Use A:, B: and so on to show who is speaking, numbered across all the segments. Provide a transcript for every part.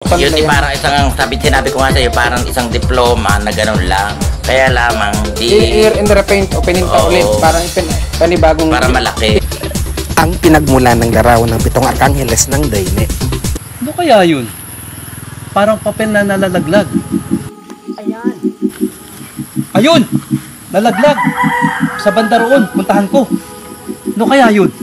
A: Yun
B: panlayan.
A: parang isang, sinabi ko nga sa'yo, parang isang diploma na gano'n lang. Kaya lamang,
B: I-air and repaint o pininta ulit. Parang panibagong...
A: para malaki.
C: Ang pinagmulan ng larawan ng 7 Arkangheles ng Daine.
D: Ano kaya yun? Parang papel na nalalaglag.
E: Ayan.
D: Ayun! Lalaglag! Sa banda roon, puntahan ko. Ano kaya yun?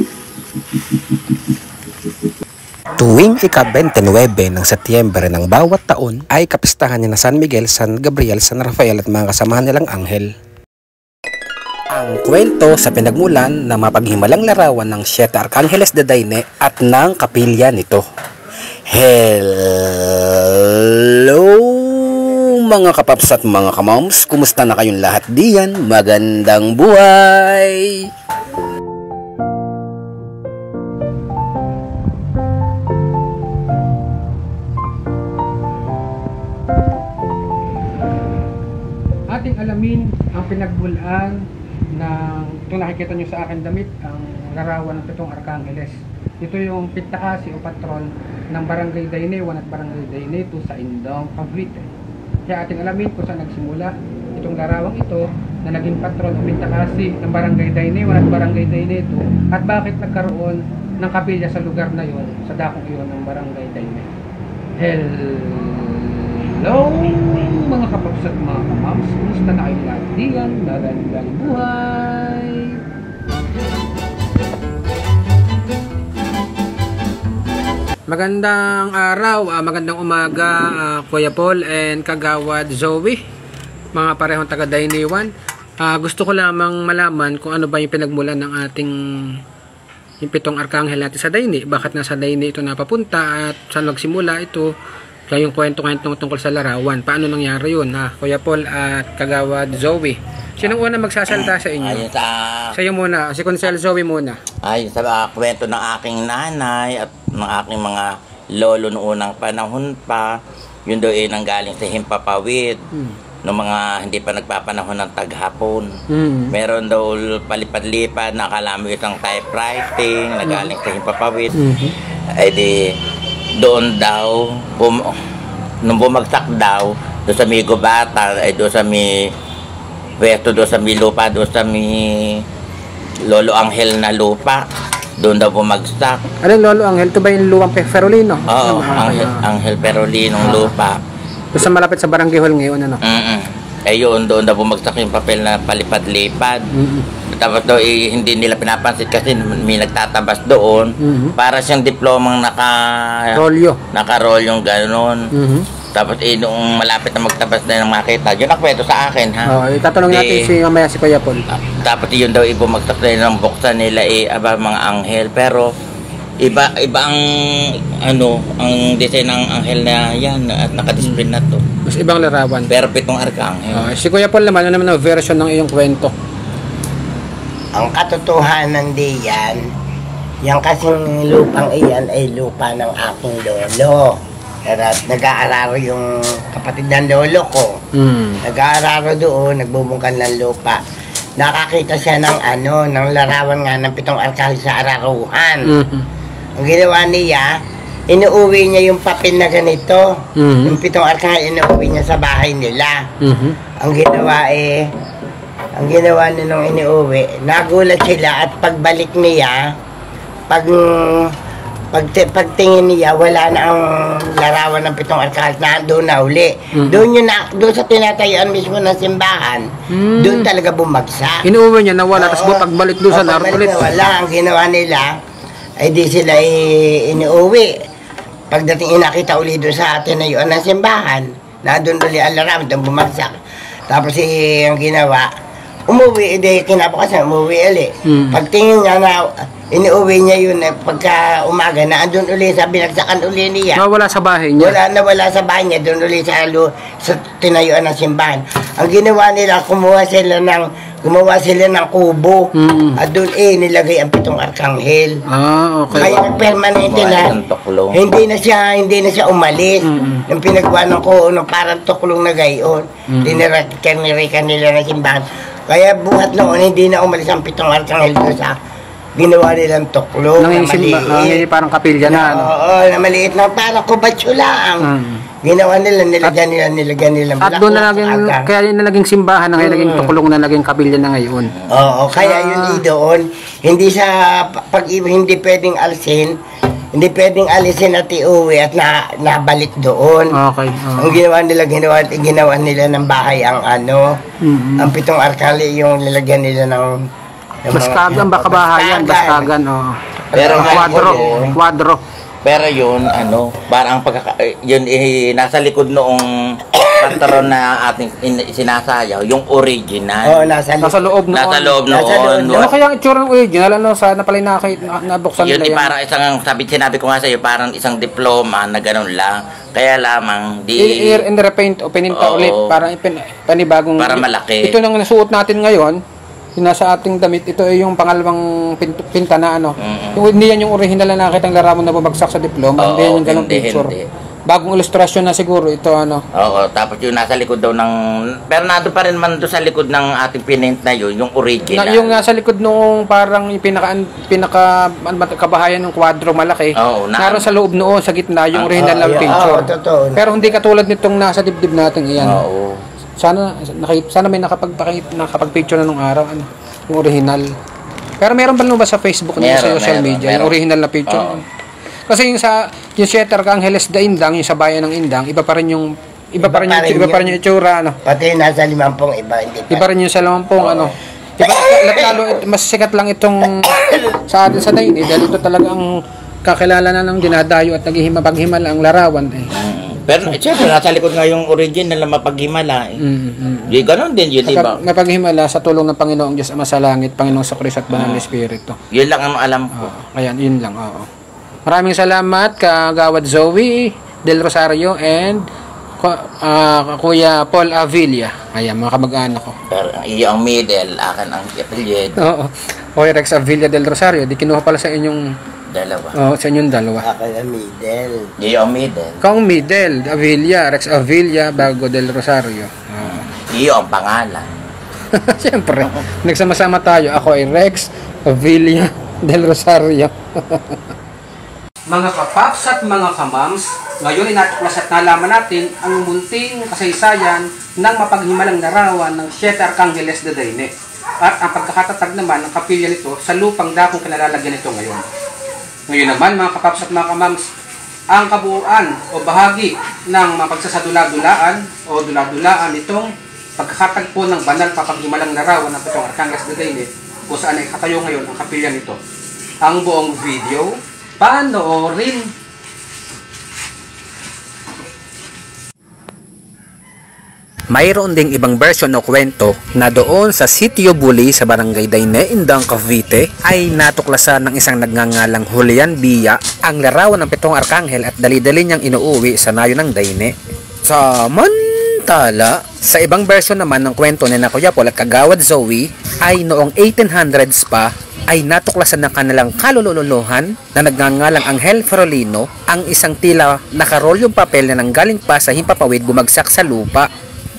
C: Tuwing ika-29 ng Setyembre ng bawat taon ay kapistahan ni na San Miguel, San Gabriel, San Rafael at mga kasamahan nilang anghel. Ang kwento sa pinagmulan ng mapaghimalang larawan ng 7 Arkangheles de Daine at ng kapilya nito. Hello mga kapaps at mga kamoms, kumusta na kayong lahat diyan? Magandang buhay!
B: Ating alamin ang pinagmulan ng itong nakikita nyo sa akin damit, ang larawan ng 7 Arkangheles. Ito yung pitakasi o patron ng Barangay Daine 1 at Barangay Daine 2 sa Indang, Cavite. Kaya ating alamin kung saan nagsimula itong larawang ito na naging patron o pitakasi ng Barangay Daine 1 at Barangay Daine 2 at bakit nagkaroon ng kapilya sa lugar na yon, sa dakong iyon ng Barangay Daine. Hello mga kapaps at mga kamams, kumusta na kayo lahat diyan? Magandang buhay! Magandang araw, magandang umaga, Kuya Paul and Kagawad Zoe, mga parehong taga Daine 1. Gusto ko lamang malaman kung ano ba yung pinagmulan ng ating yung 7 Arkanghel natin sa Daine. Bakit nasa Daine ito napapunta at saan nagsimula ito? Kaya yung kwento-kwento tungkol sa larawan. Paano nangyari yun? Kuya Paul at Kagawad Zoe. Sinong una magsasalta sa inyo?
A: Ayun
B: sa iyo muna. Si Consel Zoe muna.
A: Ayun sa kwento ng aking nanay at ng aking mga lolo noong unang panahon pa, yun daw ay nanggaling sa Himpapawid. Noong mga hindi pa nagpapanahon ng taghapon. Meron daw palipad-lipad na akala mo isang typewriting na galing sa Himpapawid. Ay di doon daw nung bumagsak daw doon sa may gubatan ay doon sa may pwesto, doon sa may lupa, doon sa may Lolo Anghel na lupa, doon daw bumagsak.
B: Ano yung Lolo Anghel? Ito ba yung luwang Ferolino?
A: Oo, Anghel Ferolinong lupa.
B: Doon sa malapit sa Barangay Hall ngayon, ano?
A: Ayun, doon daw bumagsak yung papel na palipad-lipad. Tapos daw hindi nila pinapansin kasi may nagtatabas doon. Para siyang diplomang
B: rolyo.
A: Naka-roll yung gano'n. Tapos nung malapit na magtabas na ng makita, yun ang kwento sa akin, ha?
B: Itatanong natin mamaya si Kuya Paul.
A: Tapos yun daw, bumagsak na ng buksan nila, mga anghel. Pero, iba ang, ang design ng anghel na yan, at nakadisplay na to.
B: Mas ibang larawan.
A: Pero 7 Arkanghel.
B: Si Kuya Paul naman, ano naman ang version ng iyong kwento?
E: Ang katotohanan diyan, yung kasing lupang iyan ay lupa ng aking lolo. At nag-aararo yung kapatid ng lolo ko. Nag-aararo doon, nagbubungkan ng lupa. Nakakita siya ng ng larawan nga ng 7 Arkanghel sa araruhan. Ang ginawa niya, inuuwi niya yung papel na ganito. Yung 7 Arkanghel, inuuwi niya sa bahay nila. Ang ginawa niya nung inuuwi, nagulat sila at pagbalik niya, pagtingin niya, wala na ang larawan ng 7 Arkanghel, na doon na uli. Doon sa tinatayuan mismo ng simbahan, doon talaga bumagsak.
B: Inuuwi niya, nawala, tapos pagbalik doon sa laro ulit.
E: Wala, ang ginawa nila, ay di sila inuuwi. Pagdating inakita uli doon sa tinayuan ng simbahan, na doon uli ang larawan, doon bumagsak. Tapos ang ginawa, umuwi, kinabukasan, umuwi ulit. Pagtingin niya na, inuuwi niya yun, pagka umaga na, andun uli sa binagsakan uli niya.
B: Nawala sa bahay niya?
E: Nawala sa bahay niya, doon uli sa tinayuan ng simbahan. Ang ginawa nila, gumawa sila ng kubo. At doon nilagay ang 7 Arkanghel.
B: Okay.
E: Kaya permanente na, hindi na siya umalis. Nung pinagawa ng parang tuklong na gayon, tinirikan nila ng simbahan. Kaya buhat noon, hindi na umalis ang 7 Arkanghel doon sa ginawa nilang tuklo na maliit.
B: Parang kapilya na, ano?
E: Oo, na maliit na parang kubatso lang. Ginawa nila, nilagyan nila.
B: At doon na naging, kaya yun na naging simbahan na ngayon, naging tukulong na naging kapilya na ngayon.
E: Oo, kaya yun doon, hindi sa hindi pwedeng alisin at iuwi at nabalik doon.
B: Okay.
E: Ang ginawa nila ng bahay ang ang 7 arkali yung nilagyan nila ng
B: Baskagan, baka bahayan, Baskagan,
A: Pero
B: kwadro.
A: Pero yun, parang yun nasa likod noong patron na ating sinasayaw, yung original.
E: Nasa
B: loob noon.
A: Nasa loob noon.
B: Ano kaya ang itsura ng original? Sana pala nabuksan
A: yun
B: nila yan.
A: Parang sinabi ko nga sa'yo, parang isang diploma na gano'n lang. Kaya lamang,
B: I-repaint o pininta ulit, parang panibagong...
A: Para malaki.
B: Ito nang nasuot natin ngayon, nasa ating damit, ito ay yung pangalawang pinta na hindi yan yung original na nakitang larawan na bumagsak sa diploma. Hindi yan yung ganong picture. Bagong ilustrasyon na siguro ito,
A: Oo, tapos yung nasa likod daw ng... Pero nado pa rin man doon sa likod ng ating pinint na yun, yung original.
B: Yung nasa likod nung parang yung pinaka-kabahayan ng kwadro malaki. Naroon sa loob noon, sa gitna, yung original na picture. Pero hindi katulad nitong nasa dibdib natin iyan. Sana may nakapag-picture na nung araw, yung original. Pero meron ba sa Facebook niya, sa social media, yung original na picture? Kasi yung Siete Arcángeles de Indang, yung sa bayan ng Indang, iba pa rin yung itsura,
E: Pati nasa 50 iba, hindi pa.
B: Iba rin yung sa 50, lalo mas sikat lang itong sa atin sa Naini, dahil ito talagang kakilala na ng dinadayo at naghihimapag-himala ang larawan.
A: Pero siyempre, nasa likod nga yung original na mapaghimala. Ganon din yun, diba?
B: Mapaghimala sa tulong ng Panginoong Diyos Ama sa Langit, Panginoong Sakris at Banal na Espiritu.
A: Yun lang ang alam ko.
B: Ayan, yun lang, Maraming salamat, Kagawad Zoe Del Rosario and Kuya Paul Avilla. Ayan, mga kamag-anak ko.
A: Pero yung middle, akin ang affiliate.
B: Kuya Rex Avilla Del Rosario, di kinuha pala sa inyong...
A: Dalawa.
B: Sa inyong dalawa.
E: Akin ang middle.
A: Yung middle.
B: Kung middle, Avilla, Rex Avilla, Bago Del Rosario.
A: Yung pangalan.
B: Siyempre, nagsama-sama tayo. Ako ay Rex Avilla Del Rosario. Mga kapaps at mga kamams, ngayon ay natuklas at nalaman natin ang munting kasaysayan ng mapaghimalang larawan ng Siete Arcángeles de Daine at ang pagkakatatag naman ng kapilya nito sa lupang dakong kinalalagyan nito ngayon. Ngayon naman mga kapaps at mga kamams, ang kabuuan o bahagi ng mapagsasadula-dulaan o dula-dulaan nitong pagkakatagpo ng banal mapaghimalang larawan ng 7 Arcángeles de Daine kung saan ay katayo ngayon ang kapilya nito. Ang buong video, panoorin.
C: Mayroon ding ibang version o kwento na doon sa Sitio Buli sa Barangay Daine, Indang, Cavite ay natuklasan ng isang nagngangalang Julian Villa ang larawan ng 7 arkanghel at dali-dali niyang inuuwi sa nayo ng Daine. Samantala, sa ibang version naman ng kwento ni Kuya Paul at Kagawad Zoe ay noong 1800s pa ay natuklasan ng kanilang kalululuhan na nagngangalang Angel Ferolino ang isang tila nakarolyong papel na nanggaling pa sa himpapawid bumagsak sa lupa.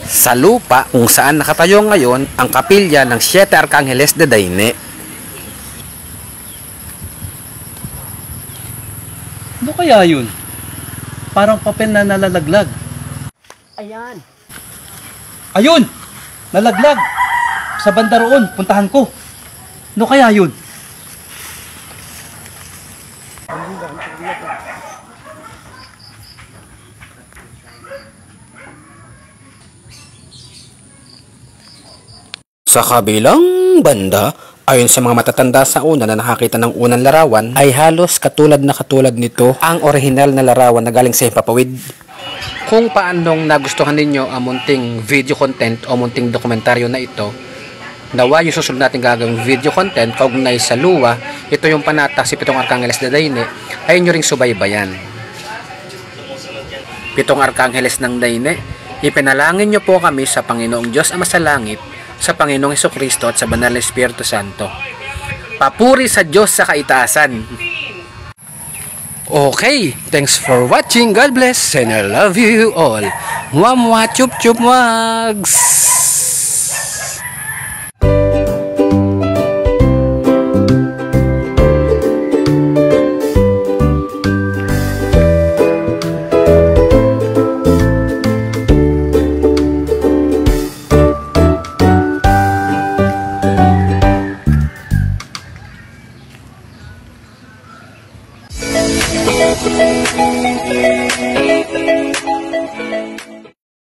C: Sa lupa kung saan nakatayo ngayon ang kapilya ng Siete Arcángeles de Daine.
D: Ano kaya yun? Parang papel na nalalaglag.
E: Ayan.
D: Ayun! Nalaglag! Sa banda roon, puntahan ko. Ano kaya yun?
C: Sa kabilang banda, ayon sa mga matatanda sa una na nakakita ng unang larawan, ay halos katulad nito ang orihinal na larawan na galing sa himpapawid.
B: Kung paanong nagustuhan ninyo ang munting video content o munting dokumentaryo na ito, nawa yung susunod natin gagawing video content kaugnay sa luwa, ito yung panata si 7 Arcángeles de Daine, ay nyo ring subaybayan. 7 Arcángeles ng Daine, ipinalangin nyo po kami sa Panginoong Diyos Ama sa Langit, sa Panginoong Hesukristo at sa Banal na Espiritu Santo. Papuri sa Diyos sa kaitaasan. Okay, thanks for watching. God bless and I love you all. Mwah, chup chup, wags.